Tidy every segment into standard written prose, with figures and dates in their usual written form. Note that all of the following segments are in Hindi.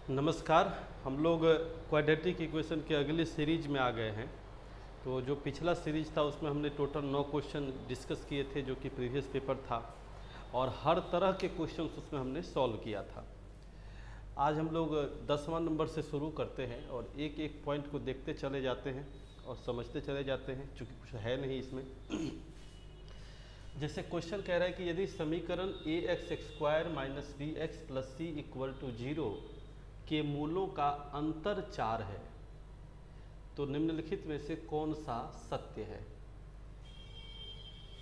नमस्कार। हम लोग क्वाड्रेटिक इक्वेशन के अगले सीरीज में आ गए हैं। तो जो पिछला सीरीज था उसमें हमने टोटल 9 क्वेश्चन डिस्कस किए थे जो कि प्रीवियस पेपर था, और हर तरह के क्वेश्चंस उसमें हमने सॉल्व किया था। आज हम लोग 10वां नंबर से शुरू करते हैं और एक एक पॉइंट को देखते चले जाते हैं और समझते चले जाते हैं, चूँकि कुछ है नहीं इसमें। जैसे क्वेश्चन कह रहा है कि यदि समीकरण ax² minus bx plus C equal to 0 के मूलों का अंतर 4 है, तो निम्नलिखित में से कौन सा सत्य है।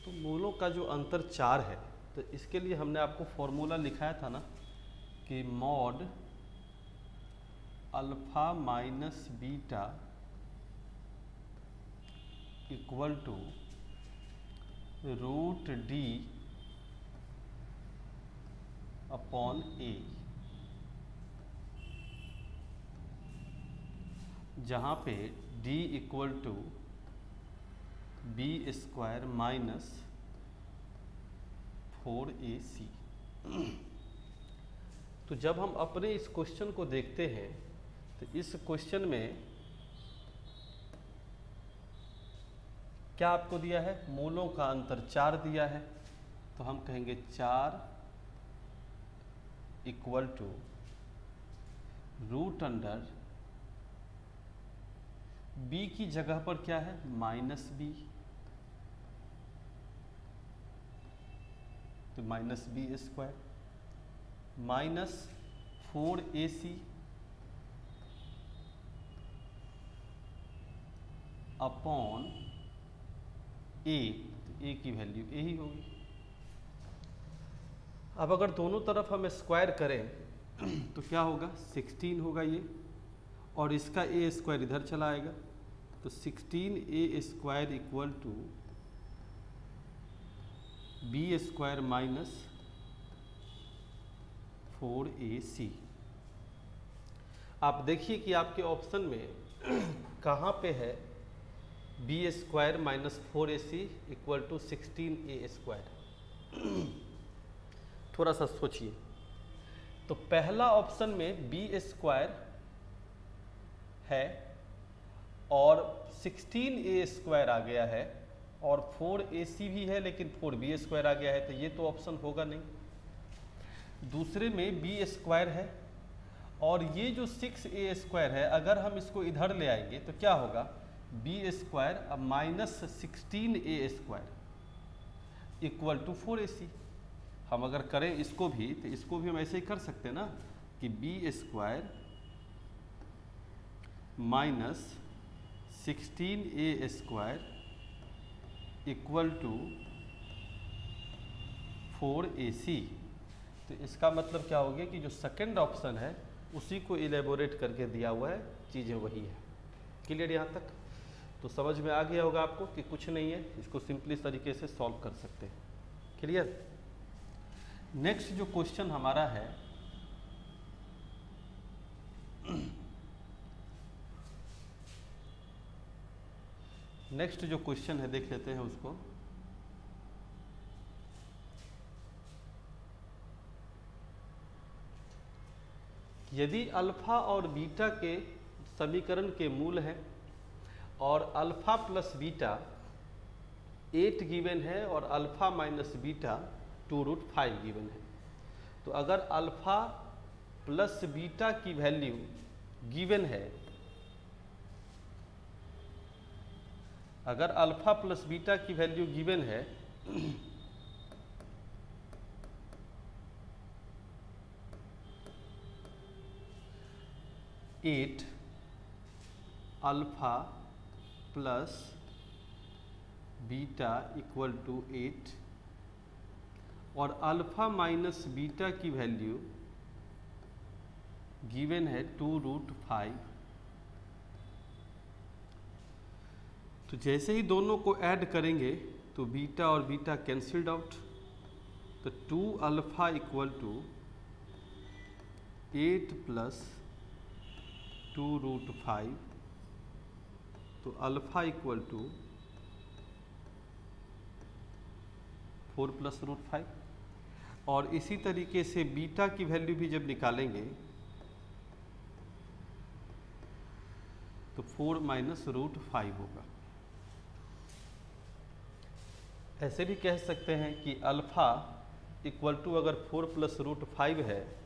तो मूलों का जो अंतर 4 है, तो इसके लिए हमने आपको फॉर्मूला लिखाया था ना कि mod alpha minus beta equal to root d upon a, जहाँ पे d equal to b² minus 4ac। तो जब हम अपने इस क्वेश्चन को देखते हैं तो इस क्वेश्चन में क्या आपको दिया है, मूलों का अंतर 4 दिया है। तो हम कहेंगे 4 equal to root under b की जगह पर क्या है, माइनस b, तो minus b² minus 4ac upon a, तो a की वैल्यू a ही होगी। अब अगर दोनों तरफ हम स्क्वायर करें तो क्या होगा, 16 होगा ये, और इसका a² इधर चला आएगा, तो 16a² equal to b² minus 4ac। आप देखिए कि आपके ऑप्शन में कहाँ पे है b² minus 4ac equal to 16a²। थोड़ा सा सोचिए। तो पहला ऑप्शन में b² है और 16a² आ गया है, और 4ac भी है लेकिन 4b² आ गया है, तो ये तो ऑप्शन होगा नहीं। दूसरे में b² है और ये जो 6a² है, अगर हम इसको इधर ले आएंगे तो क्या होगा, b² अब minus 16a² equal to 4ac। हम अगर करें इसको भी तो इसको भी हम ऐसे ही कर सकते हैं ना कि b² minus 16a² equal to 4ac। तो इसका मतलब क्या हो गया कि जो सेकंड ऑप्शन है उसी को इलेबोरेट करके दिया हुआ है, चीज़ें वही है। क्लियर यहाँ तक? तो समझ में आ गया होगा आपको कि कुछ नहीं है, इसको सिंपली तरीके से सॉल्व कर सकते हैं। क्लियर? नेक्स्ट जो क्वेश्चन हमारा है नेक्स्ट जो क्वेश्चन है देख लेते हैं उसको। यदि अल्फा और बीटा के समीकरण के मूल हैं और अल्फा प्लस बीटा 8 गिवन है और अल्फा माइनस बीटा 2√5 गिवन है, तो अगर अल्फा प्लस बीटा की वैल्यू गिवन है, अगर अल्फा प्लस बीटा की वैल्यू गिवन है at alpha plus beta equal to 8 और अल्फा माइनस बीटा की वैल्यू गिवन है 2√5, तो जैसे ही दोनों को ऐड करेंगे तो बीटा और बीटा कैंसिल्ड आउट, तो 2 अल्फा इक्वल टू 8 प्लस 2√5, तो अल्फा इक्वल टू 4 प्लस √5। और इसी तरीके से बीटा की वैल्यू भी जब निकालेंगे तो 4 माइनस रूट 5 होगा। ऐसे भी कह सकते हैं कि अल्फ़ा इक्वल टू अगर 4 प्लस रूट 5 है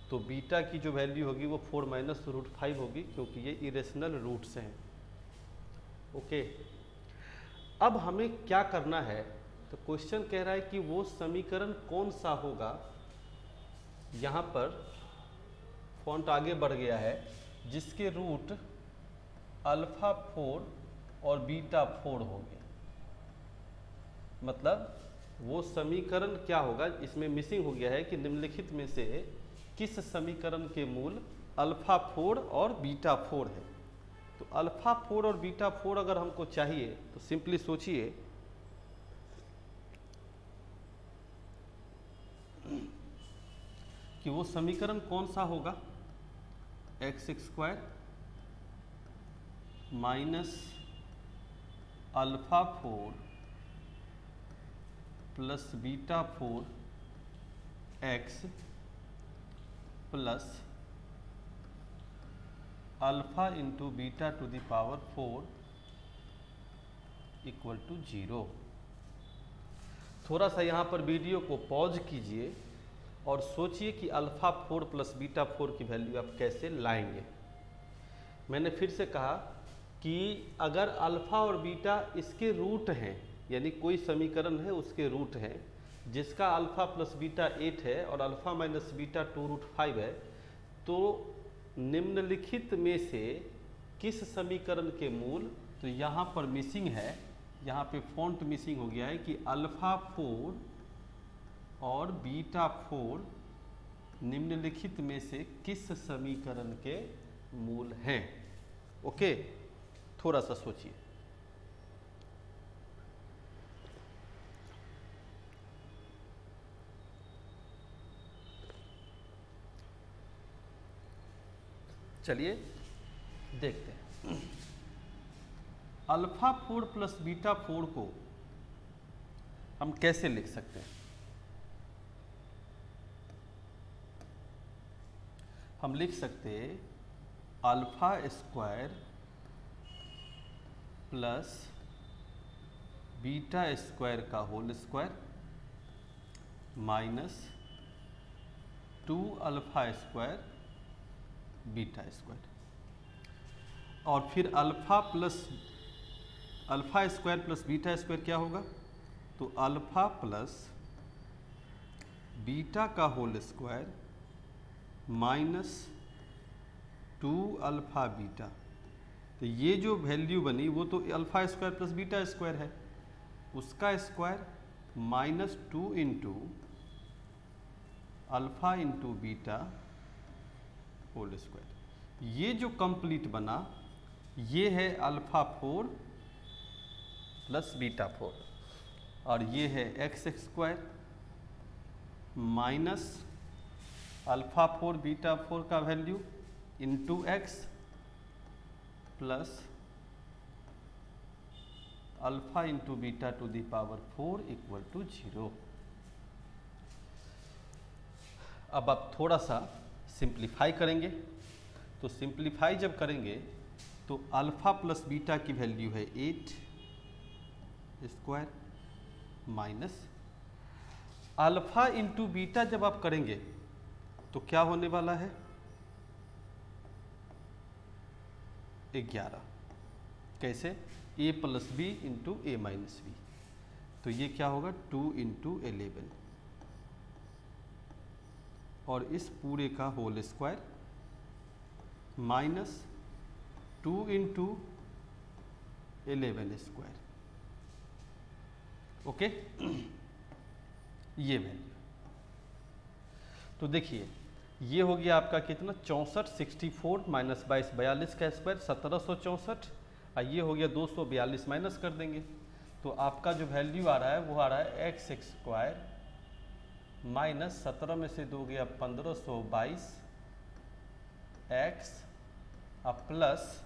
तो बीटा की जो वैल्यू होगी वो 4 माइनस रूट 5 होगी, क्योंकि ये इरेशनल रूट्स हैं। ओके, अब हमें क्या करना है, तो क्वेश्चन कह रहा है कि वो समीकरण कौन सा होगा, यहाँ पर फॉन्ट आगे बढ़ गया है, जिसके रूट अल्फ़ा 4 और बीटा 4 हो गया। मतलब वो समीकरण क्या होगा, इसमें मिसिंग हो गया है कि निम्नलिखित में से किस समीकरण के मूल अल्फ़ा 4 और बीटा 4 है। तो अल्फ़ा 4 और बीटा 4 अगर हमको चाहिए तो सिंपली सोचिए कि वो समीकरण कौन सा होगा, x² minus alpha 4 plus beta 4 x plus alpha into beta to the power 4 equal to 0। थोड़ा सा यहाँ पर वीडियो को पॉज कीजिए और सोचिए कि अल्फ़ा 4 प्लस बीटा 4 की वैल्यू आप कैसे लाएंगे। मैंने फिर से कहा कि अगर अल्फ़ा और बीटा इसके रूट हैं, यानी कोई समीकरण है उसके रूट हैं, जिसका अल्फ़ा प्लस बीटा 8 है और अल्फ़ा माइनस बीटा 2 रूट 5 है, तो निम्नलिखित में से किस समीकरण के मूल, तो यहाँ पर मिसिंग है, यहाँ पे फॉन्ट मिसिंग हो गया है कि अल्फ़ा 4 और बीटा 4 निम्नलिखित में से किस समीकरण के मूल हैं। ओके, थोड़ा सा सोचिए। चलिए देखते हैं। अल्फ़ा 4 प्लस बीटा 4 को हम कैसे लिख सकते हैं। हम लिख सकते हैं alpha square plus beta square का whole square minus 2 alpha square beta square, और फिर alpha square plus beta square क्या होगा, तो अल्फ़ा प्लस बीटा का whole square minus 2 alpha beta. तो ये जो वैल्यू बनी वो तो alpha square plus beta square है, उसका square minus 2 into alpha into beta whole square. ये जो कंप्लीट बना ये है अल्फ़ा 4 प्लस बीटा 4, और ये है X square minus alpha 4 beta 4 का value into X plus alpha into beta to the power 4 equal to 0। अब आप थोड़ा सा सिंप्लीफाई करेंगे, तो सिंप्लीफाई जब करेंगे तो अल्फ़ा प्लस बीटा की वैल्यू है 8 square minus alpha into beta जब आप करेंगे तो क्या होने वाला है 11। कैसे, a plus B into A minus B, तो ये क्या होगा 2 इंटू 11, और इस पूरे का whole square minus 2 into 11 square. Okay, ये वैल्यू। तो देखिए ये हो गया आपका कितना 64, 64 माइनस 22 42 का स्क्वायर 1764, और ये हो गया 242 माइनस कर देंगे तो आपका जो वैल्यू आ रहा है वो आ रहा है एक्स स्क्वायर माइनस 17 में से 2 गया 1522 एक्स प्लस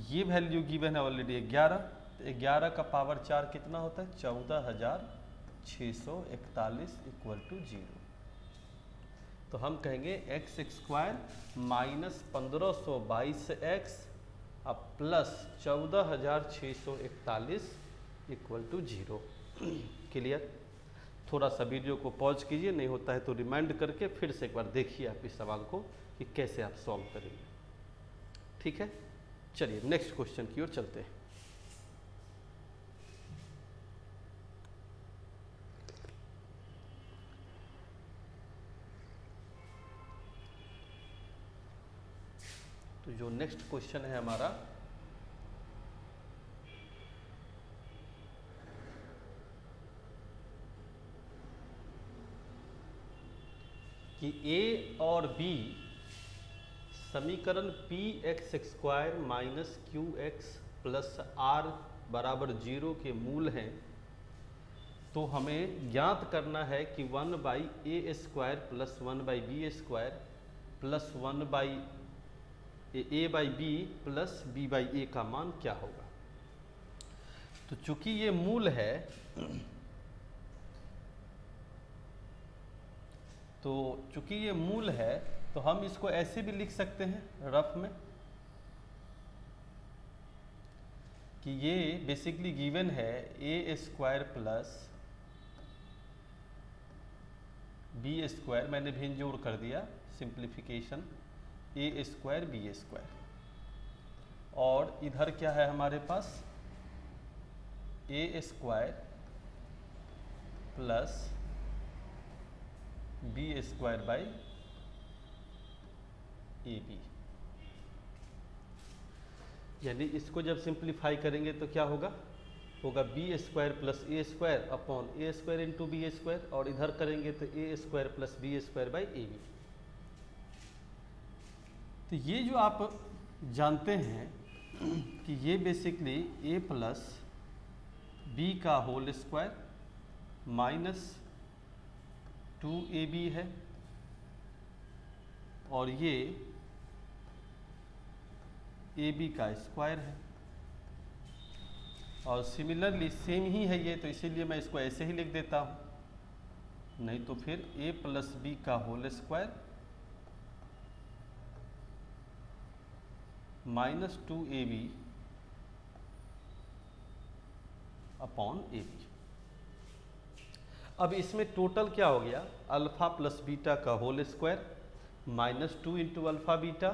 ये वैल्यू गिवन है ऑलरेडी 11, तो 11 का पावर 4 कितना होता है 14641 इक्वल टू 0। तो हम कहेंगे एक्स स्क्वायर माइनस 1522 एक्स अब प्लस 14,641 इक्वल टू 0। क्लियर? थोड़ा सा वीडियो को पॉज कीजिए, नहीं होता है तो रिमाइंड करके फिर से एक बार देखिए आप इस सवाल को कि कैसे आप सॉल्व करेंगे। ठीक है, चलिए नेक्स्ट क्वेश्चन की ओर चलते हैं। तो जो नेक्स्ट क्वेश्चन है हमारा, कि ए और बी समीकरण P X square minus Q X plus R बराबर 0 के मूल हैं, तो हमें ज्ञात करना है कि 1/a² plus 1/b² plus 1/a/b plus b/a का मान क्या होगा। तो चूंकि ये मूल है, तो हम इसको ऐसे भी लिख सकते हैं रफ में कि ये बेसिकली गिवन है a² प्लस b², मैंने भी जोड़ कर दिया सिंप्लीफिकेशन, a² b², और इधर क्या है हमारे पास a² प्लस b² AB। यानी इसको जब सिंप्लीफाई करेंगे तो क्या होगा b² plus a² upon a² into b², और इधर करेंगे तो a² plus b² by AB। तो ये जो आप जानते हैं कि ये बेसिकली a प्लस b का होल स्क्वायर माइनस 2ab है, और ये ab का स्क्वायर है, और सिमिलरली सेम ही है ये, तो इसीलिए मैं इसको ऐसे ही लिख देता हूँ, नहीं तो फिर a प्लस b का whole square minus 2ab upon ab। अब इसमें टोटल क्या हो गया, अल्फा प्लस बीटा का whole square minus 2 into alpha beta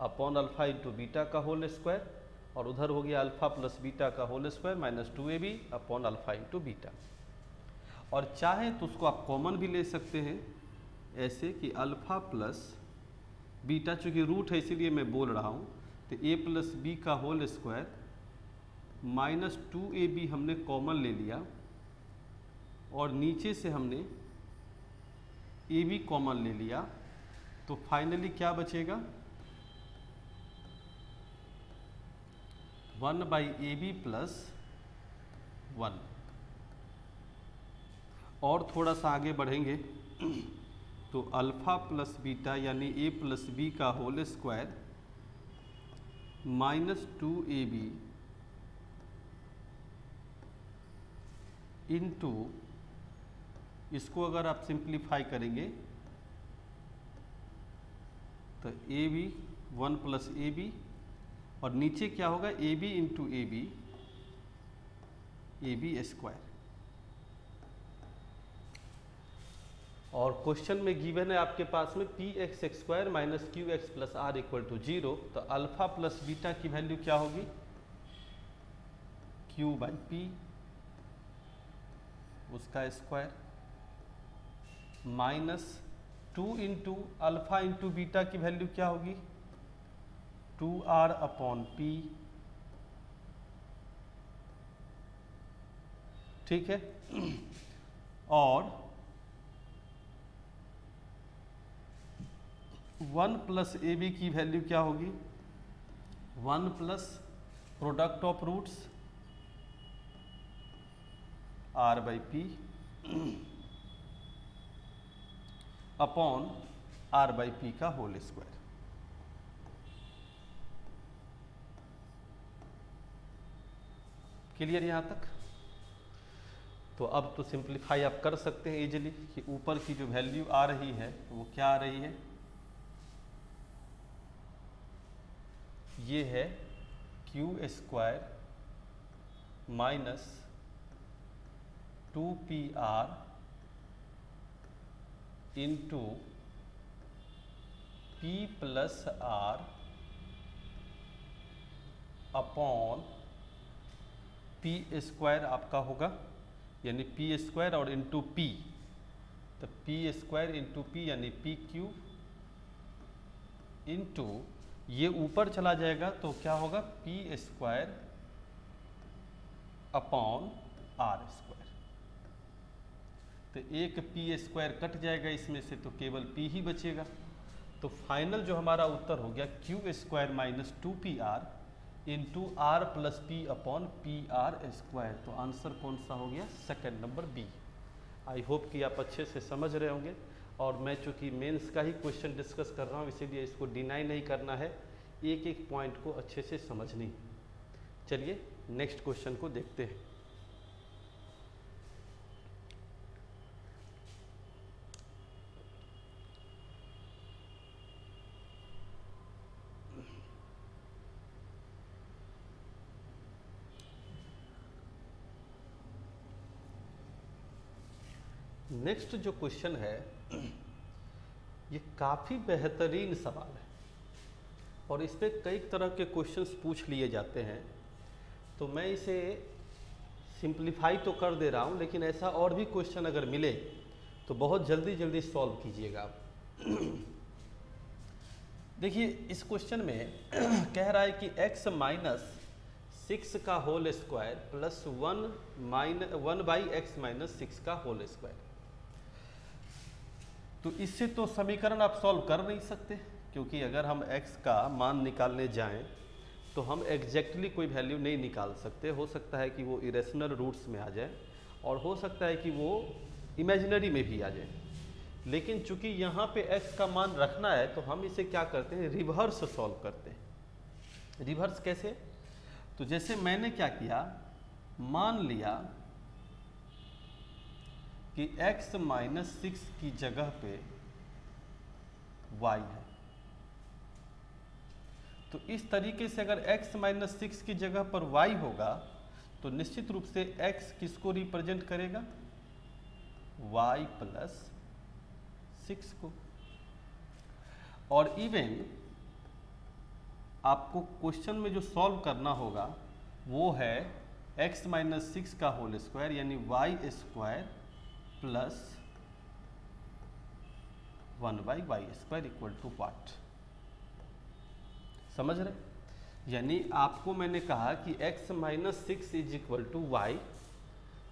upon alpha into beta का होल स्क्वायर, और उधर हो गया अल्फा प्लस बीटा का whole square minus 2ab upon alpha into beta. और चाहे तो उसको आप कॉमन भी ले सकते हैं ऐसे कि अल्फा प्लस बीटा, चूँकि रूट है इसीलिए मैं बोल रहा हूँ, तो a प्लस बी का होल स्क्वायर माइनस 2ab हमने कॉमन ले लिया, और नीचे से हमने ab कॉमन ले लिया, तो फाइनली क्या बचेगा 1/ab प्लस 1। और थोड़ा सा आगे बढ़ेंगे तो अल्फा प्लस बीटा यानी a प्लस बी का whole square minus 2ab into, इसको अगर आप सिंप्लीफाई करेंगे तो ab 1 प्लस ab, और नीचे क्या होगा ab इंटू ab² और क्वेश्चन में गिवन है आपके पास में px² minus qx plus r equal to 0। तो अल्फा प्लस बीटा की वैल्यू क्या होगी q/p उसका square minus 2 into alpha into beta की वैल्यू क्या होगी 2r अपॉन p। ठीक है, और 1 प्लस ab की वैल्यू क्या होगी 1 plus product of roots r/p upon r/p का होल स्क्वायर। क्लियर यहाँ तक? तो अब तो सिंप्लीफाई आप कर सकते हैं इजीली कि ऊपर की जो वैल्यू आ रही है वो क्या आ रही है, ये है Q square minus 2PR into P plus R upon P square आपका होगा, यानी P स्क्वायर और इंटू P, तो P स्क्वायर इंटू P यानी P क्यूब इंटू ये ऊपर चला जाएगा तो क्या होगा P square upon R square. तो एक P स्क्वायर कट जाएगा इसमें से, तो केवल P ही बचेगा। तो फाइनल जो हमारा उत्तर हो गया Q square minus 2PR into R plus P upon PR square. तो आंसर कौन सा हो गया? Second number B. I hope कि आप अच्छे से समझ रहे होंगे, और मैं चूँकि मेंस का ही क्वेश्चन डिस्कस कर रहा हूँ इसीलिए इसको डिनाई नहीं करना है, एक एक पॉइंट को अच्छे से समझनी। चलिए नेक्स्ट क्वेश्चन को देखते हैं। नेक्स्ट जो क्वेश्चन है ये काफ़ी बेहतरीन सवाल है और इस पर कई तरह के क्वेश्चंस पूछ लिए जाते हैं, तो मैं इसे सिंप्लीफाई तो कर दे रहा हूँ, लेकिन ऐसा और भी क्वेश्चन अगर मिले तो बहुत जल्दी जल्दी सॉल्व कीजिएगा आप। देखिए इस क्वेश्चन में कह रहा है कि x माइनस 6 का whole square plus 1 by X minus 6 का होल स्क्वायर। तो इससे तो समीकरण आप सॉल्व कर नहीं सकते, क्योंकि अगर हम x का मान निकालने जाएं तो हम एग्जैक्टली कोई वैल्यू नहीं निकाल सकते। हो सकता है कि वो इरेशनल रूट्स में आ जाए और हो सकता है कि वो इमेजिनरी में भी आ जाए, लेकिन चूंकि यहाँ पे x का मान रखना है तो हम इसे क्या करते हैं, रिवर्स सॉल्व करते हैं। रिवर्स कैसे? तो जैसे मैंने क्या किया, मान लिया कि x माइनस 6 की जगह पे y है, तो इस तरीके से अगर x माइनस 6 की जगह पर y होगा तो निश्चित रूप से x किसको रिप्रेजेंट करेगा, y प्लस 6 को। और इवन आपको क्वेश्चन में जो सॉल्व करना होगा वो है x माइनस 6 का होल स्क्वायर यानी y square plus 1 by Y square equal to what. समझ रहे? यानी आपको मैंने कहा कि x minus 6 is equal to Y,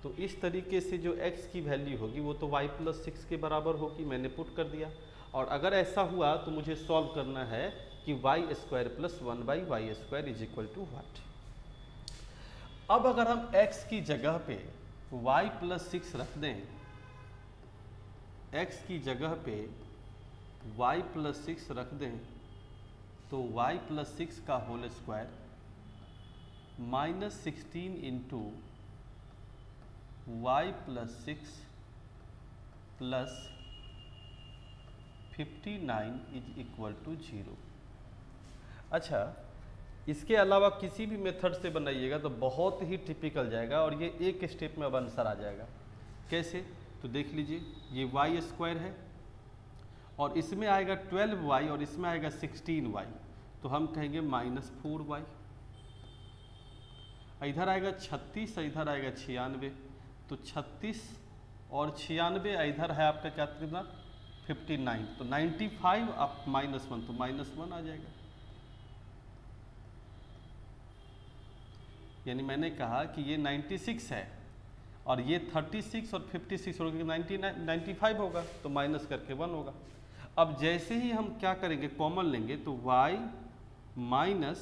तो इस तरीके से जो x की वैल्यू होगी वो तो y प्लस 6 के बराबर होगी, मैंने पुट कर दिया। और अगर ऐसा हुआ तो मुझे सॉल्व करना है कि y square plus 1 by Y square is equal to what. अब अगर हम x की जगह पे y प्लस 6 रख दें, x की जगह पे y प्लस 6 रख दें तो y प्लस 6 का whole square minus 16 into Y plus 6 plus 59 is equal to 0। अच्छा, इसके अलावा किसी भी मेथड से बनाइएगा तो बहुत ही टिपिकल जाएगा और ये एक स्टेप में अब आंसर आ जाएगा। कैसे? तो देख लीजिए, ये वाई स्क्वायर है और इसमें आएगा 12y और इसमें आएगा 16y, तो हम कहेंगे माइनस 4y। इधर आएगा 36, इधर आएगा 96, तो 36 और 96 इधर है आपका क्या कितना 59, तो 95 आप माइनस 1 तो माइनस 1 आ जाएगा। यानी मैंने कहा कि ये 96 है और ये 36 और 56 होगा 95 होगा, तो माइनस करके 1 होगा। अब जैसे ही हम क्या करेंगे, कॉमन लेंगे तो y minus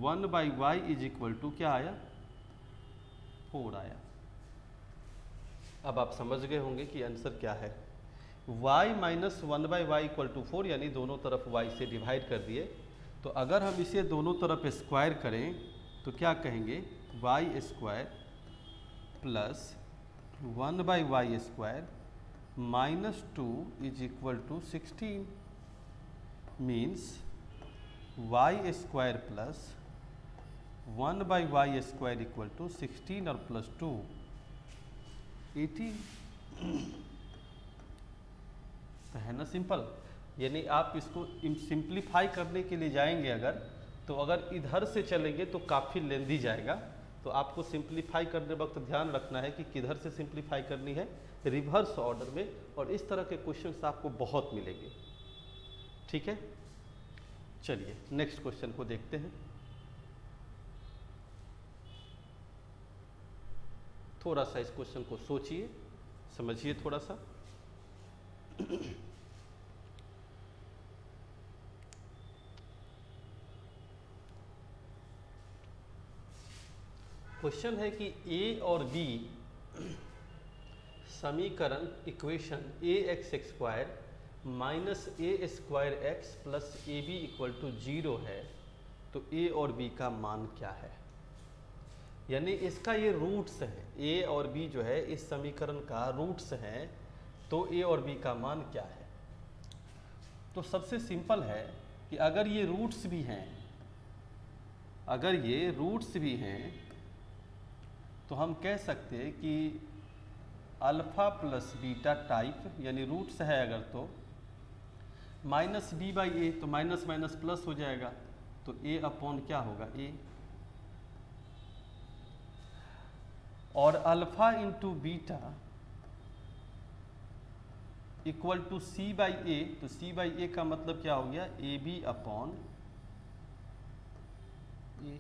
1 by Y is equal to क्या आया 4 आया। अब आप समझ गए होंगे कि आंसर क्या है। y minus 1 by Y equal to 4 यानी दोनों तरफ y से डिवाइड कर दिए, तो अगर हम इसे दोनों तरफ स्क्वायर करें तो क्या कहेंगे y square plus 1 by Y square minus 2 is equal to 16 means y square plus 1/y² equal to 16 और प्लस 2 18। तो है ना सिंपल। यानी आप इसको सिंप्लीफाई करने के लिए जाएंगे अगर, तो अगर इधर से चलेंगे तो काफ़ी लेंदी जाएगा। तो आपको सिंप्लीफाई करने वक्त ध्यान रखना है कि किधर से सिंप्लीफाई करनी है, रिवर्स ऑर्डर में। और इस तरह के क्वेश्चंस आपको बहुत मिलेंगे। ठीक है, चलिए नेक्स्ट क्वेश्चन को देखते हैं। थोड़ा सा इस क्वेश्चन को सोचिए, समझिए थोड़ा सा। क्वेश्चन है कि ए और बी समीकरण equation ax² minus a² x plus A B equal to 0 है, तो ए और बी का मान क्या है। यानी इसका ये रूट्स है, ए और बी जो है इस समीकरण का रूट्स हैं, तो ए और बी का मान क्या है। तो सबसे सिंपल है कि अगर ये रूट्स भी हैं, अगर ये रूट्स भी हैं तो हम कह सकते हैं कि अल्फ़ा प्लस बीटा टाइप, यानी रूट्स है अगर, तो माइनस बी बाई ए, तो माइनस माइनस प्लस हो जाएगा, तो ए अपॉन क्या होगा ए, और alpha into beta equal to c by a, तो सी बाई ए का मतलब क्या हो गया ए बी अपॉन ए।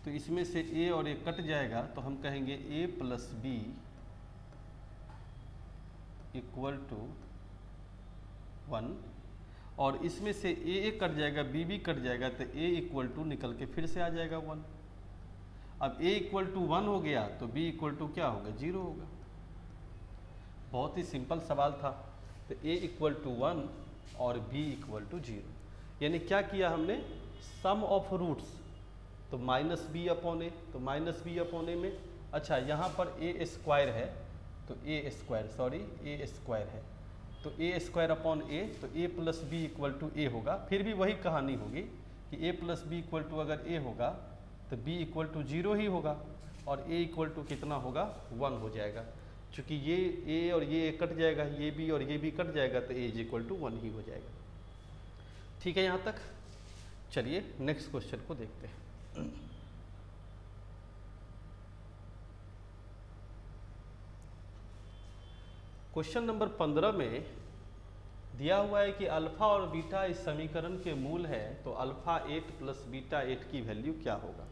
तो इसमें से ए और ए कट जाएगा, तो हम कहेंगे ए प्लस बी इक्वल टू 1, और इसमें से ए कट जाएगा, बी कट जाएगा, तो ए इक्वल टू निकल के फिर से आ जाएगा 1। अब ए इक्वल टू 1 हो गया तो बी इक्वल टू क्या होगा 0 होगा। बहुत ही सिंपल सवाल था। तो ए इक्वल टू 1 और बी इक्वल टू 0, यानी क्या किया हमने, सम ऑफ रूट्स, तो माइनस बी अपॉन ए, तो माइनस बी अपॉन ए में, अच्छा यहाँ पर ए स्क्वायर है, तो ए स्क्वायर है, तो ए स्क्वायर अपॉन ए, तो ए प्लस बी इक्वल टू ए होगा। फिर भी वही कहानी होगी कि ए प्लस बी इक्वल टू अगर ए होगा तो बी इक्वल टू 0 ही होगा, और ए इक्वल टू कितना होगा 1 हो जाएगा। चूँकि ये ए और ये कट जाएगा, ये भी और ये भी कट जाएगा, तो ए इज इक्वल टू 1 ही हो जाएगा। ठीक है यहाँ तक। चलिए नेक्स्ट क्वेश्चन को देखते हैं। क्वेश्चन नंबर 15 में दिया हुआ है कि अल्फा और बीटा इस समीकरण के मूल है, तो अल्फा 8 प्लस बीटा 8 की वैल्यू क्या होगा।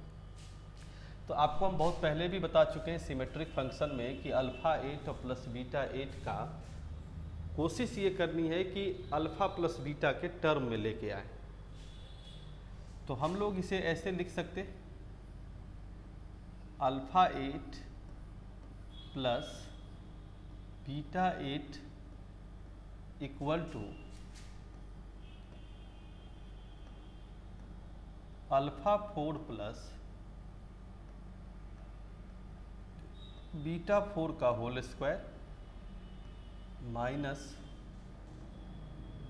तो आपको हम बहुत पहले भी बता चुके हैं सिमेट्रिक फंक्शन में कि अल्फा 8 और प्लस बीटा 8 का कोशिश ये करनी है कि अल्फा प्लस बीटा के टर्म में लेके आए। तो हम लोग इसे ऐसे लिख सकते, alpha 8 plus beta 8 equal to alpha 4 plus beta 4 का whole square minus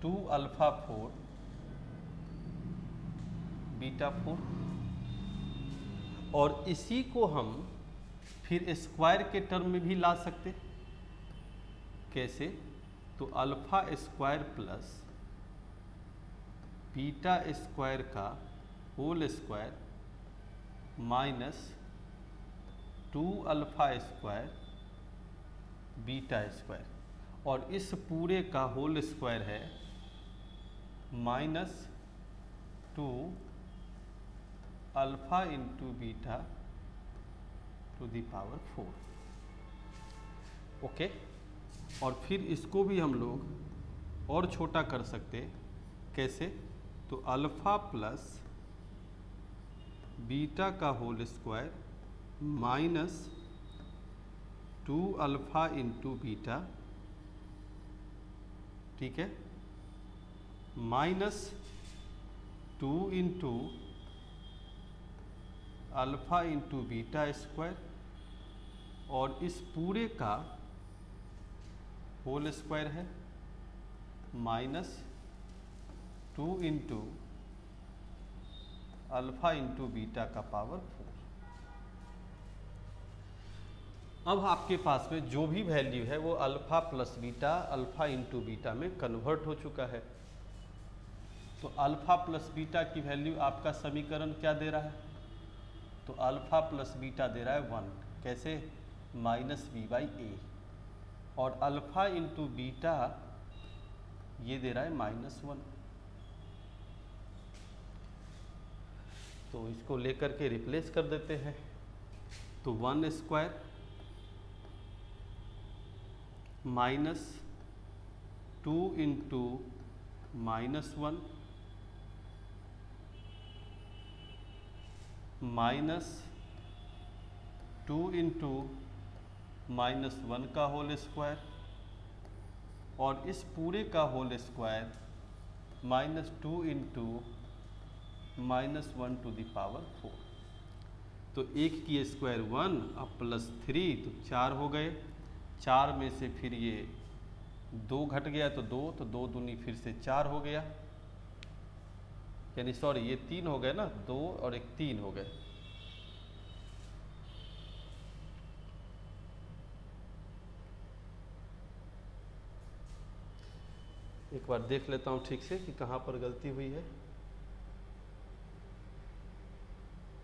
2 alpha 4 beta 4, और इसी को हम फिर स्क्वायर के टर्म में भी ला सकते। कैसे, तो alpha square plus beta square का whole square minus 2 alpha square beta square, और इस पूरे का होल स्क्वायर है minus 2 alpha into beta to the power 4। Okay, और फिर इसको भी हम लोग और छोटा कर सकते। कैसे, तो अल्फा प्लस बीटा का whole square minus 2 alpha into beta, ठीक है, minus 2 into alpha into beta square, और इस पूरे का होल स्क्वायर है minus 2 into alpha into beta का पावर 4। अब आपके पास में जो भी वैल्यू है वो alpha plus beta, alpha into beta में कन्वर्ट हो चुका है। तो अल्फा प्लस बीटा की वैल्यू आपका समीकरण क्या दे रहा है? तो अल्फा प्लस बीटा दे रहा है 1, कैसे? माइनस बी बाई ए। और अल्फा इंटू बीटा ये दे रहा है -1। तो इसको लेकर के रिप्लेस कर देते हैं। तो 1 square minus 2 into -1 minus 2 into -1 का होल स्क्वायर, और इस पूरे का whole square -2 into -1 to the power 4। तो एक की स्क्वायर 1 अब +3 तो 4 हो गए। 4 में से फिर ये 2 घट गया तो 2, तो 2 दूनी फिर से 4 हो गया, यानी सॉरी ये 3 हो गए ना, 2 और एक 3 हो गए। एक बार देख लेता हूँ ठीक से कि कहाँ पर गलती हुई है।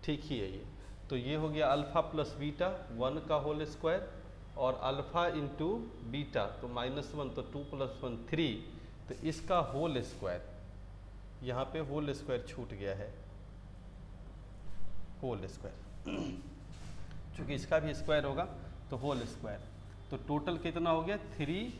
ठीक ही है ये। तो ये हो गया अल्फा प्लस बीटा 1 का होल स्क्वायर, और अल्फा इंटू बीटा तो -1 तो 2 + 1 3, तो इसका होल स्क्वायर, यहाँ पे होल स्क्वायर छूट गया है, होल स्क्वायर चूँकि इसका भी स्क्वायर होगा तो होल स्क्वायर। तो टोटल कितना हो गया? 3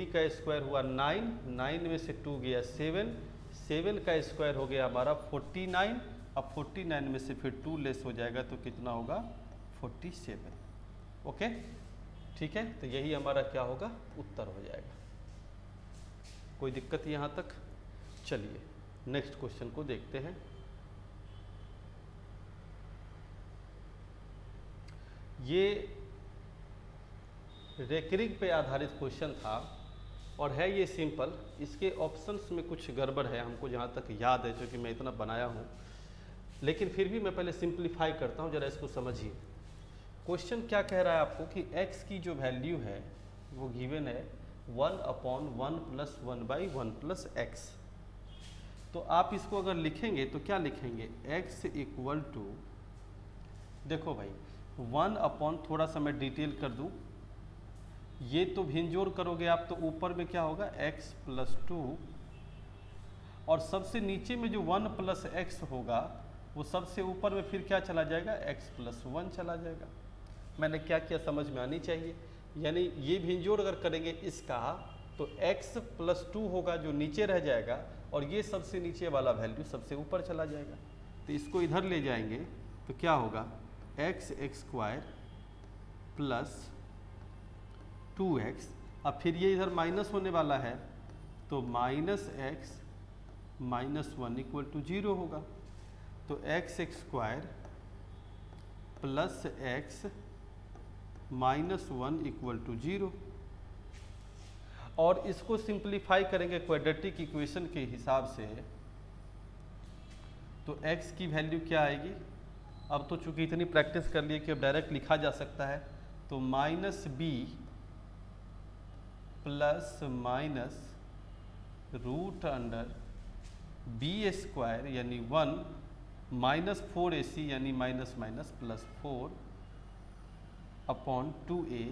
का स्क्वायर हुआ 9, 9 में से 2 गया 7, 7 का स्क्वायर हो गया हमारा 49। अब 49 में से फिर 2 लेस हो जाएगा तो कितना होगा? 47। ओके, ठीक है। तो यही हमारा क्या होगा? उत्तर हो जाएगा। कोई दिक्कत यहाँ तक? चलिए नेक्स्ट क्वेश्चन को देखते हैं। ये रेकरिंग पे आधारित क्वेश्चन था और है ये सिंपल। इसके ऑप्शंस में कुछ गड़बड़ है हमको जहाँ तक याद है, क्योंकि मैं इतना बनाया हूँ, लेकिन फिर भी मैं पहले सिंप्लीफाई करता हूँ, जरा इसको समझिए। क्वेश्चन क्या कह रहा है आपको कि x की जो वैल्यू है वो गिवन है 1/1 + 1/1 + x। तो आप इसको अगर लिखेंगे तो क्या लिखेंगे? x = देखो भाई 1/, थोड़ा सा मैं डिटेल कर दूं, ये तो भिन्नजोड़ करोगे आप तो ऊपर में क्या होगा? x + 2, और सबसे नीचे में जो 1 + x होगा वो सबसे ऊपर में फिर क्या चला जाएगा? x + 1 चला जाएगा। मैंने क्या किया समझ में आनी चाहिए। यानी ये भिन्नजोड़ अगर करेंगे इसका तो x + 2 होगा जो नीचे रह जाएगा, और ये सबसे नीचे वाला वैल्यू सबसे ऊपर चला जाएगा। तो इसको इधर ले जाएंगे तो क्या होगा? x² + 2x। अब फिर ये इधर माइनस होने वाला है तो -x - 1 = 0 होगा। तो x² + x - 1 = 0। और इसको सिंप्लीफाई करेंगे क्वाड्रेटिक इक्वेशन के हिसाब से तो x की वैल्यू क्या आएगी? अब तो चूंकि इतनी प्रैक्टिस कर लिए कि अब डायरेक्ट लिखा जा सकता है, तो -b ± √b² यानी 1 -4ac यानी ±+4 / 2a।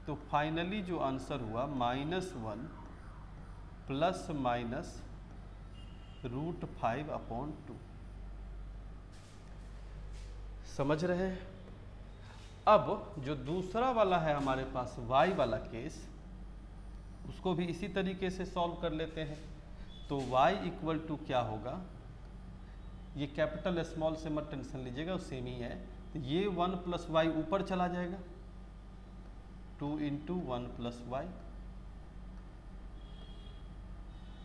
तो फाइनली जो आंसर हुआ -1 ±√5/2। समझ रहे हैं? अब जो दूसरा वाला है हमारे पास y वाला केस, उसको भी इसी तरीके से सॉल्व कर लेते हैं। तो y = क्या होगा? ये कैपिटल स्मॉल से मत टेंशन लीजिएगा, वो सेम ही है। तो ये 1 + y ऊपर चला जाएगा, 2 × 1 + y,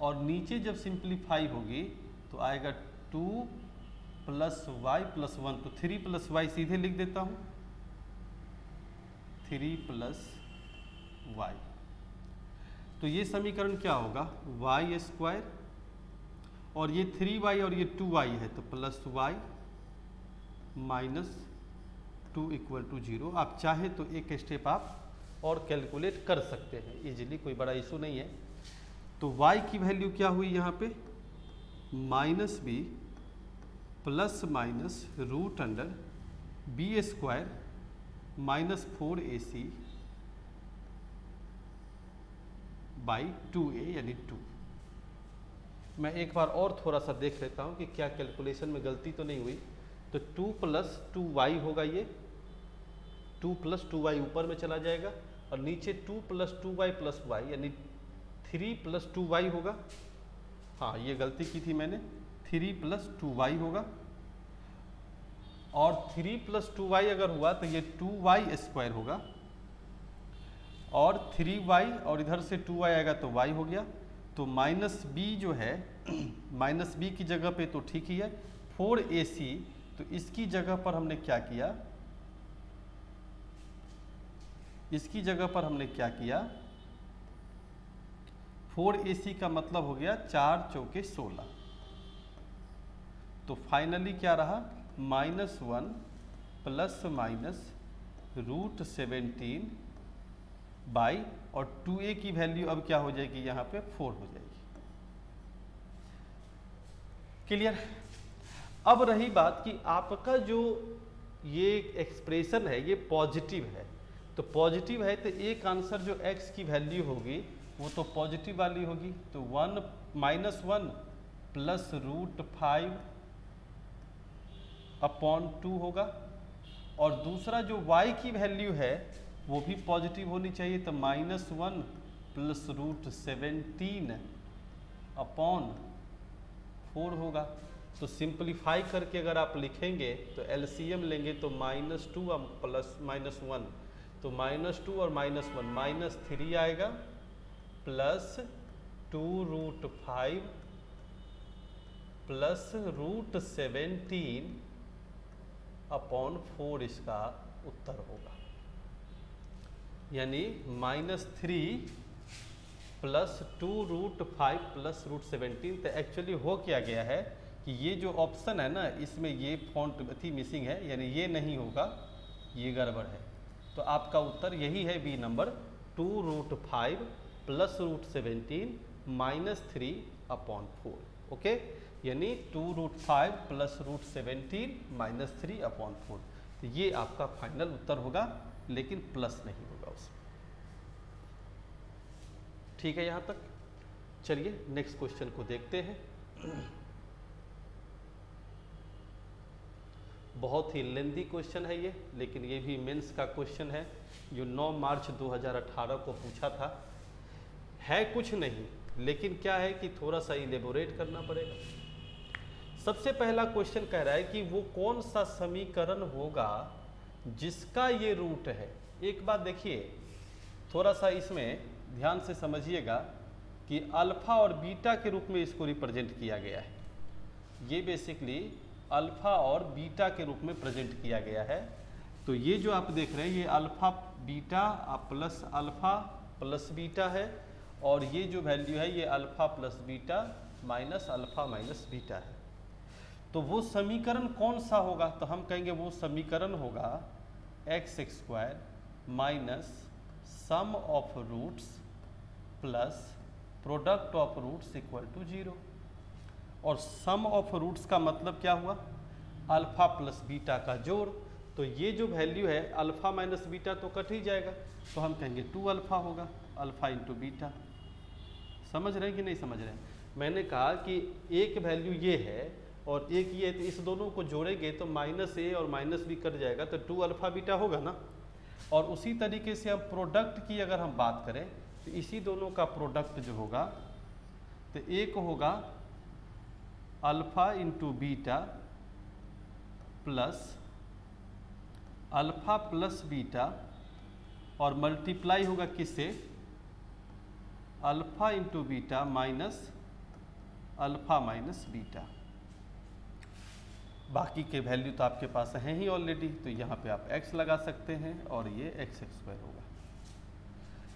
और नीचे जब सिंप्लीफाई होगी तो आएगा 2 + y + 1, तो 3 + y सीधे लिख देता हूँ, 3 + y। तो ये समीकरण क्या होगा? y² और ये 3y और ये 2y है, तो plus y minus 2 equal to 0। आप चाहे तो एक स्टेप आप और कैलकुलेट कर सकते हैं इजीली, कोई बड़ा इशू नहीं है। तो y की वैल्यू क्या हुई यहाँ पे, minus B plus minus root under B square minus 4ac by 2a यानी 2। मैं एक बार और थोड़ा सा देख लेता हूँ कि क्या कैलकुलेशन में गलती तो नहीं हुई। तो 2 प्लस 2y होगा, ये 2 प्लस 2y ऊपर में चला जाएगा और नीचे 2 प्लस 2y प्लस y यानी 3 प्लस 2y होगा। हाँ, ये गलती की थी मैंने, 3 प्लस 2y होगा। और 3 प्लस 2y अगर हुआ तो ये 2y स्क्वायर होगा और 3y और इधर से 2y आएगा तो y हो गया। तो माइनस b जो है माइनस b की जगह पे तो ठीक ही है, 4ac, तो इसकी जगह पर हमने क्या किया, इसकी जगह पर हमने क्या किया, 4ac का मतलब हो गया 4 चौके 16। तो फाइनली क्या रहा, -1 प्लस माइनस रूट 17 बाई, और 2a की वैल्यू अब क्या हो जाएगी यहाँ पे 4 हो जाएगी। क्लियर। अब रही बात कि आपका जो ये एक्सप्रेशन है ये पॉजिटिव है, तो पॉजिटिव है तो एक आंसर जो x की वैल्यू होगी वो तो पॉजिटिव वाली होगी। तो 1 -1 प्लस रूट 5 अपॉन 2 होगा। और दूसरा जो y की वैल्यू है वो भी पॉजिटिव होनी चाहिए, तो -1 प्लस रूट 17 अपॉन 4 होगा। तो सिंपलीफाई करके अगर आप लिखेंगे तो एलसीएम लेंगे तो -2 प्लस -1, तो -2 और -1 -3 आएगा plus 2 root 5 plus root 17 upon 4 इसका उत्तर होगा। यानी -3 प्लस 2 रूट 5 प्लस रूट 17। तो एक्चुअली हो क्या गया है कि ये जो ऑप्शन है ना, इसमें ये फॉन्ट थी मिसिंग है, यानी ये नहीं होगा, ये गड़बड़ है। तो आपका उत्तर यही है, B number, 2 root 5 plus root 17 -3 upon 4। Okay, यानी 2 रूट 5 प्लस रूट 17 -3 अपॉन 4। तो ये आपका फाइनल उत्तर होगा, लेकिन प्लस नहीं होगा उसमें। ठीक है यहाँ तक। चलिए नेक्स्ट क्वेश्चन को देखते हैं। बहुत ही लेंदी क्वेश्चन है ये, लेकिन ये भी मेंस का क्वेश्चन है जो 9 मार्च 2018 को पूछा था। है कुछ नहीं, लेकिन क्या है कि थोड़ा सा इलेबोरेट करना पड़ेगा। सबसे पहला क्वेश्चन कह रहा है कि वो कौन सा समीकरण होगा जिसका ये रूट है। एक बात देखिए, थोड़ा सा इसमें ध्यान से समझिएगा कि अल्फा और बीटा के रूप में इसको रिप्रेजेंट किया गया है। ये बेसिकली अल्फा और बीटा के रूप में प्रेजेंट किया गया है। तो ये जो आप देख रहे हैं ये अल्फा बीटा प्लस बीटा है, और ये जो वैल्यू है ये alpha plus beta minus alpha minus beta है। तो वो समीकरण कौन सा होगा, तो हम कहेंगे वो समीकरण होगा x² minus sum of roots plus product of roots equal to 0। और सम ऑफ रूट्स का मतलब क्या हुआ, अल्फा प्लस बीटा का जोड़। तो ये जो वैल्यू है अल्फा माइनस बीटा तो कट ही जाएगा, तो हम कहेंगे 2 अल्फा होगा, अल्फा इंटू बीटा। समझ रहे हैं कि नहीं समझ रहे हैं। मैंने कहा कि एक वैल्यू ये है और एक ये है, तो इस दोनों को जोड़ेंगे तो -a और -b कट जाएगा, तो 2 अल्फा बीटा होगा ना। और उसी तरीके से हम प्रोडक्ट की अगर हम बात करें तो इसी दोनों का प्रोडक्ट जो होगा तो एक होगा alpha into beta plus alpha plus beta, और मल्टीप्लाई होगा किससे, alpha into beta minus alpha minus beta. बाकी के वैल्यू तो आपके पास हैं ही ऑलरेडी, तो यहाँ पे आप x लगा सकते हैं और ये x² होगा।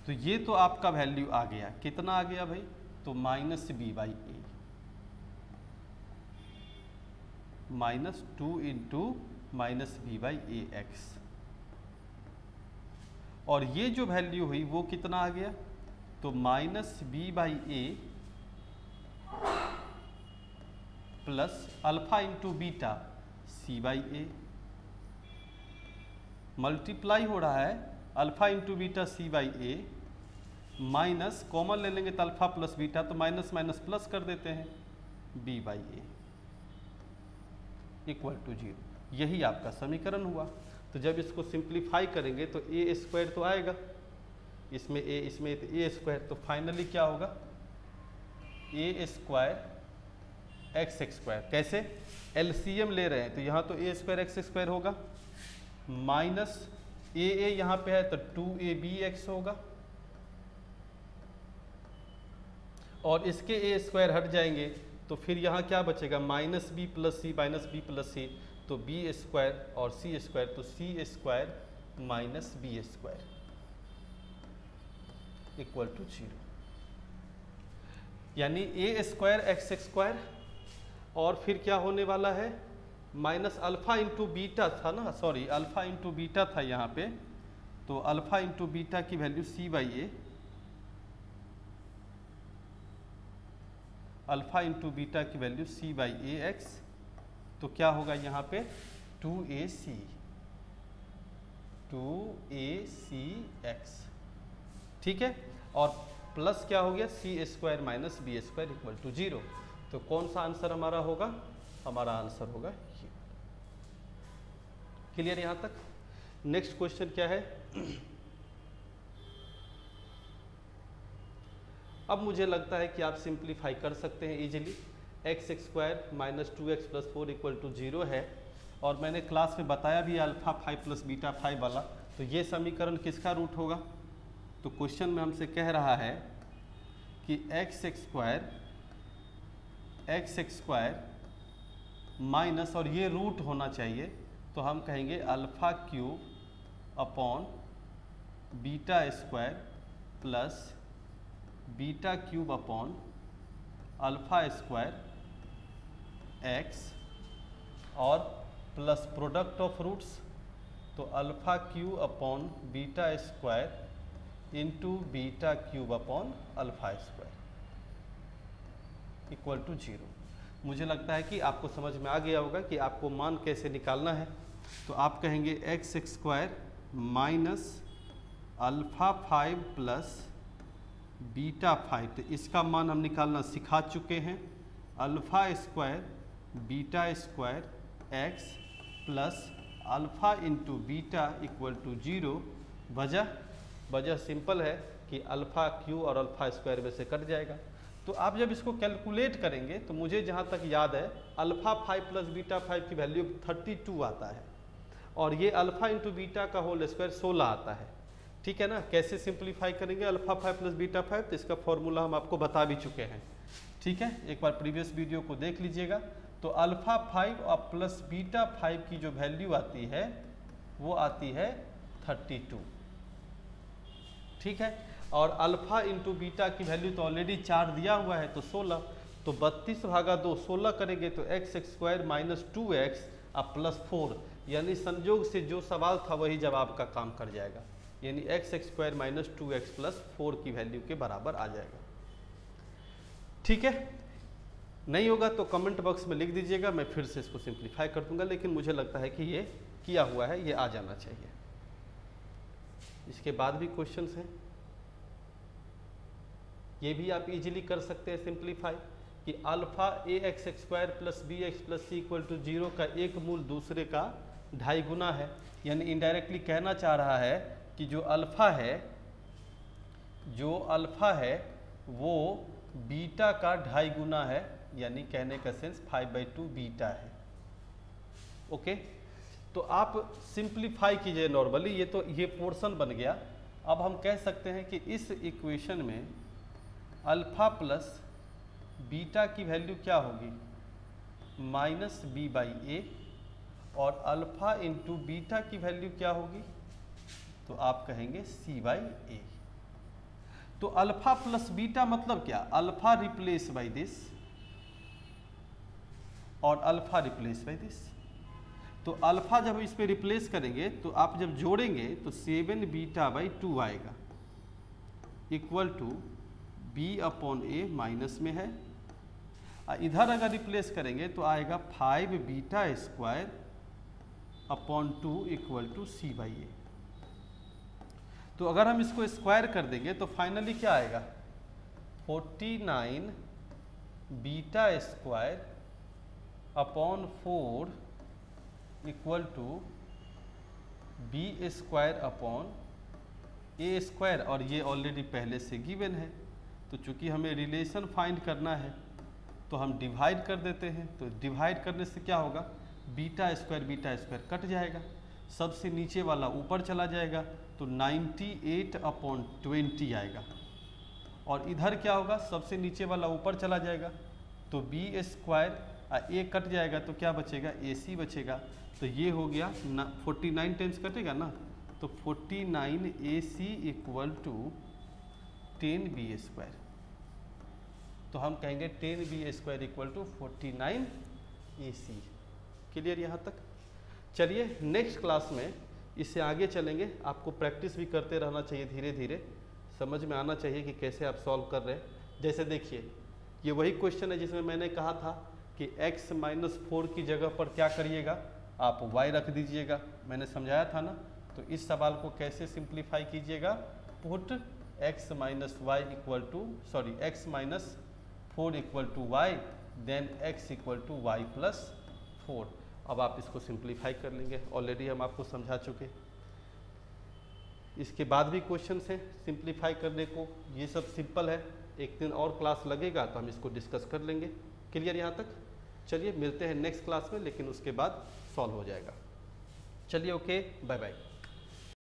तो ये तो आपका वैल्यू आ गया, कितना आ गया भाई, तो -b/a। Minus 2 into minus B by A X. और ये जो वैल्यू हुई वो कितना आ गया, तो minus B by A plus alpha into beta C by A, multiply हो रहा है alpha into beta C by A, minus common ले लेंगे तो अल्फा प्लस बीटा, तो माइनस माइनस प्लस कर देते हैं, B by A equal to 0। यही आपका समीकरण हुआ। तो जब इसको सिंप्लीफाई करेंगे तो ए स्क्वायर तो आएगा, इसमें ए इसमें तो ए स्क्वायर, तो फाइनली क्या होगा, ए स्क्वायर एक्स स्क्वायर। कैसे, एलसीएम ले रहे हैं तो यहाँ तो ए स्क्वायर एक्स स्क्वायर होगा, माइनस ए यहाँ पे है तो 2ab एक्स होगा, और इसके ए स्क्वायर हट जाएंगे तो फिर यहाँ क्या बचेगा, माइनस बी प्लस सी, तो बी स्क्वायर और सी स्क्वायर, तो c square minus b square equal to 0। यानी ए स्क्वायर एक्स स्क्वायर, और फिर क्या होने वाला है, माइनस अल्फा इंटू बीटा था ना, सॉरी अल्फा इंटू बीटा था यहाँ पे, तो अल्फा इंटू बीटा की value c by a, alpha into beta की value c by A x, तो क्या होगा यहाँ पे 2ac एक्स, ठीक है, और प्लस क्या हो गया c square minus b square equal to 0। तो कौन सा आंसर हमारा होगा, हमारा आंसर होगा ये। क्लियर यहाँ तक। नेक्स्ट क्वेश्चन क्या है, अब मुझे लगता है कि आप सिंप्लीफाई कर सकते हैं easily. X square minus 2x plus 4 equal to 0 है, और मैंने क्लास में बताया भी अल्फा 5 प्लस बीटा 5 वाला, तो ये समीकरण किसका रूट होगा, तो क्वेश्चन में हमसे कह रहा है कि एक्स स्क्वायर माइनस, और ये रूट होना चाहिए, तो हम कहेंगे alpha cube upon beta square plus beta cube upon alpha square X, और प्लस प्रोडक्ट ऑफ रूट्स, तो alpha cube upon beta square into beta cube upon alpha square equal to 0। मुझे लगता है कि आपको समझ में आ गया होगा कि आपको मान कैसे निकालना है। तो आप कहेंगे X square minus alpha 5 plus beta 5, तो इसका मान हम निकालना सिखा चुके हैं, alpha square beta square X plus alpha into beta equal to 0। वजह सिंपल है कि अल्फा क्यू और अल्फा स्क्वायर में से कट जाएगा। तो आप जब इसको कैलकुलेट करेंगे तो मुझे जहाँ तक याद है अल्फा 5 प्लस बीटा 5 की वैल्यू 32 आता है, और ये अल्फा इंटू बीटा का होल स्क्वायर 16 आता है, ठीक है ना। कैसे सिंप्लीफाई करेंगे अल्फा 5 प्लस बीटा 5, तो इसका फॉर्मूला हम आपको बता भी चुके हैं, ठीक है, एक बार प्रीवियस वीडियो को देख लीजिएगा। तो अल्फा 5 और प्लस बीटा 5 की जो वैल्यू आती है वो आती है 32, ठीक है, और अल्फा इंटू बीटा की वैल्यू तो ऑलरेडी 4 दिया हुआ है, तो 16, तो 32 भागा 2 16 करेंगे तो एक्स स्क्वायर माइनस 2x और प्लस 4, यानी संयोग से जो सवाल था वही जवाब का काम कर जाएगा, यानी x square minus 2x plus 4 की वैल्यू के बराबर आ जाएगा, ठीक है। नहीं होगा तो कमेंट बॉक्स में लिख दीजिएगा, मैं फिर से इसको सिंप्लीफाई कर दूंगा, लेकिन मुझे लगता है कि ये किया हुआ है, ये आ जाना चाहिए। इसके बाद भी क्वेश्चंस हैं, ये भी आप इजीली कर सकते हैं सिंप्लीफाई, कि alpha A X square plus B X plus C equal to 0 का एक मूल दूसरे का 2.5 गुना है, यानी इनडायरेक्टली कहना चाह रहा है कि जो अल्फा है वो बीटा का 2.5 गुना है, यानी कहने का सेंस 5/2 बीटा है, ओके। तो आप सिंप्लीफाई कीजिए नॉर्मली, ये पोर्शन बन गया। अब हम कह सकते हैं कि इस इक्वेशन में अल्फा प्लस बीटा की वैल्यू क्या होगी, माइनस बी बाई ए, और अल्फा इंटू बीटा की वैल्यू क्या होगी, तो आप कहेंगे सी बाई ए। तो अल्फा प्लस बीटा मतलब क्या, अल्फा रिप्लेस बाई दिस और अल्फा रिप्लेस बाई दिस। तो अल्फा जब इस पे रिप्लेस करेंगे तो आप जब जोड़ेंगे तो 7 बीटा बाई 2 आएगा equal to b upon a minus में है। इधर अगर रिप्लेस करेंगे तो आएगा 5 beta square upon 2 equal to c by a. तो अगर हम इसको स्क्वायर कर देंगे तो फाइनली क्या आएगा 49 beta square upon 4 equal to B square upon A square, और ये ऑलरेडी पहले से गिवन है। तो चूंकि हमें रिलेशन फाइंड करना है तो हम डिवाइड कर देते हैं। तो डिवाइड करने से क्या होगा बीटा स्क्वायर कट जाएगा, सबसे नीचे वाला ऊपर चला जाएगा तो 98 अपॉन 20 आएगा। और इधर क्या होगा सबसे नीचे वाला ऊपर चला जाएगा तो बी स्क्वायर ए कट जाएगा तो क्या बचेगा ए सी बचेगा। तो ये हो गया 49 टाइम्स कटेगा ना, तो 49 A C equal to 10 B square. तो हम कहेंगे 10 B square equal to 49 A C. Clear यहाँ तक? चलिए नेक्स्ट क्लास में इससे आगे चलेंगे। आपको प्रैक्टिस भी करते रहना चाहिए, धीरे धीरे समझ में आना चाहिए कि कैसे आप सॉल्व कर रहे हैं। जैसे देखिए ये वही क्वेश्चन है जिसमें मैंने कहा था कि x माइनस 4 की जगह पर क्या करिएगा आप y रख दीजिएगा, मैंने समझाया था ना। तो इस सवाल को कैसे सिंप्लीफाई कीजिएगा, put x minus Y equal to x minus 4 equal to Y, then x equal to Y plus 4। अब आप इसको सिंप्लीफाई कर लेंगे, ऑलरेडी हम आपको समझा चुके। इसके बाद भी क्वेश्चंस हैं सिंप्लीफाई करने को, ये सब सिंपल है। एक दिन और क्लास लगेगा तो हम इसको डिस्कस कर लेंगे। क्लियर यहाँ तक? चलिए मिलते हैं नेक्स्ट क्लास में, लेकिन उसके बाद सॉल्व हो जाएगा। चलिए ओके, बाय बाय।